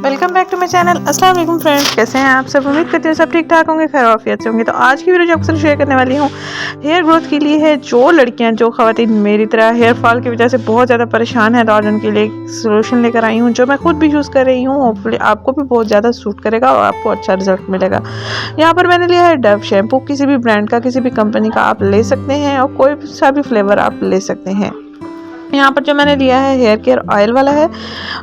Welcome back to my channel. अस्सलाम वालेकुम friends, कैसे हैं आप सब? उम्मीद करती हूँ सब ठीक ठाक होंगे, खैर आफियत से होंगे। तो आज की वीडियो जो आपसे शेयर करने वाली हूँ हेयर ग्रोथ के लिए है। जो लड़कियां, जो ख़वातीन मेरी तरह हेयर फॉल की वजह से बहुत ज़्यादा परेशान है, तो आज उनके लिए एक सोल्यूशन लेकर आई हूँ जो मैं खुद भी यूज़ कर रही हूँ। होपफुली आपको भी बहुत ज़्यादा सूट करेगा और आपको अच्छा रिजल्ट मिलेगा। यहाँ पर मैंने लिया है डव शैम्पू। किसी भी ब्रांड का, किसी भी कंपनी का आप ले सकते हैं और कोई सा भी फ्लेवर आप ले सकते हैं। यहाँ पर जो मैंने लिया है हेयर केयर ऑयल वाला है,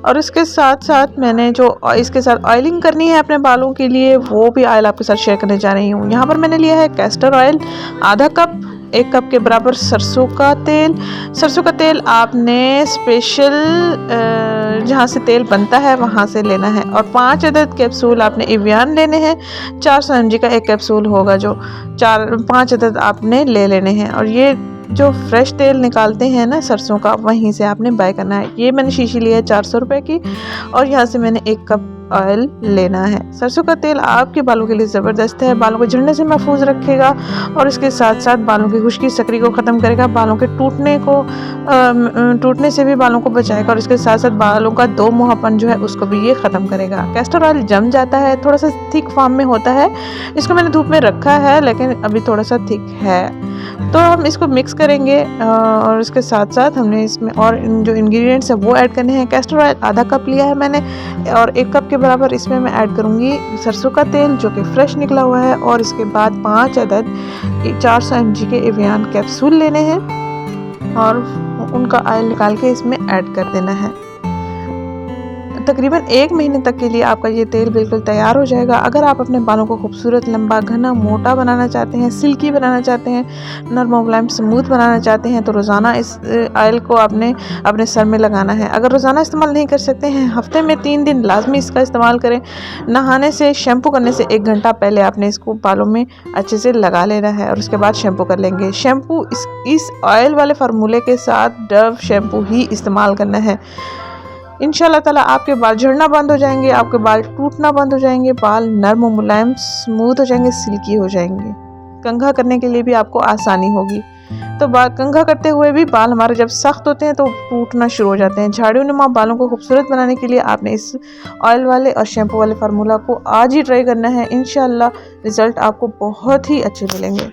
और इसके साथ साथ मैंने जो इसके साथ ऑयलिंग करनी है अपने बालों के लिए, वो भी ऑयल आपके साथ शेयर करने जा रही हूँ। यहाँ पर मैंने लिया है कैस्टर ऑयल आधा कप, 1 कप के बराबर सरसों का तेल। सरसों का तेल आपने स्पेशल जहाँ से तेल बनता है वहाँ से लेना है, और 5 अदद कैप्सूल आपने एवियन लेने हैं। 400 mg का एक कैप्सूल होगा, जो 5 अदद आपने ले लेने हैं। और ये जो फ्रेश तेल निकालते हैं ना सरसों का, वहीं से आपने बाय करना है। ये मैंने शीशी ली है 400 रुपये की, और यहाँ से मैंने 1 कप ऑयल लेना है। सरसों का तेल आपके बालों के लिए ज़बरदस्त है, बालों को झड़ने से महफूज रखेगा, और इसके साथ साथ बालों की खुश्की सकरी को ख़त्म करेगा, बालों के टूटने से भी बालों को बचाएगा, और इसके साथ साथ बालों का दो मुहापन जो है उसको भी ये ख़त्म करेगा। कैस्टर ऑयल जम जाता है, थोड़ा सा थिक फॉर्म में होता है। इसको मैंने धूप में रखा है, लेकिन अभी थोड़ा सा थिक है। तो हम इसको मिक्स करेंगे, और इसके साथ साथ हमने इसमें और जो इंग्रेडिएंट्स है वो ऐड करने हैं। कैस्टर ऑयल आधा कप लिया है मैंने, और 1 कप के बराबर इसमें मैं ऐड करूँगी सरसों का तेल जो कि फ्रेश निकला हुआ है, और इसके बाद 5 अदद 400 mg के एवियन कैप्सूल लेने हैं, और उनका ऑयल निकाल के इसमें ऐड कर देना है। तकरीबन 1 महीने तक के लिए आपका ये तेल बिल्कुल तैयार हो जाएगा। अगर आप अपने बालों को खूबसूरत, लंबा, घना, मोटा बनाना चाहते हैं, सिल्की बनाना चाहते हैं, नरम मुलायम स्मूथ बनाना चाहते हैं, तो रोज़ाना इस ऑयल को आपने अपने सर में लगाना है। अगर रोज़ाना इस्तेमाल नहीं कर सकते हैं, हफ्ते में 3 दिन लाजमी इसका इस्तेमाल करें। नहाने से, शैम्पू करने से 1 घंटा पहले आपने इसको बालों में अच्छे से लगा लेना है, और उसके बाद शैम्पू कर लेंगे। शैम्पू इस ऑयल वाले फार्मूले के साथ डव शैम्पू ही इस्तेमाल करना है। इंशाल्लाह ताला आपके बाल झड़ना बंद हो जाएंगे, आपके बाल टूटना बंद हो जाएंगे, बाल नरम और मुलायम स्मूथ हो जाएंगे, सिल्की हो जाएंगे। कंघा करने के लिए भी आपको आसानी होगी। तो कंघा करते हुए भी बाल हमारे जब सख्त होते हैं तो टूटना शुरू हो जाते हैं। झाड़ियों नुमा बालों को खूबसूरत बनाने के लिए आपने इस ऑयल वाले और शैम्पू वाले फार्मूला को आज ही ट्राई करना है। इंशाल्लाह रिज़ल्ट आपको बहुत ही अच्छे मिलेंगे।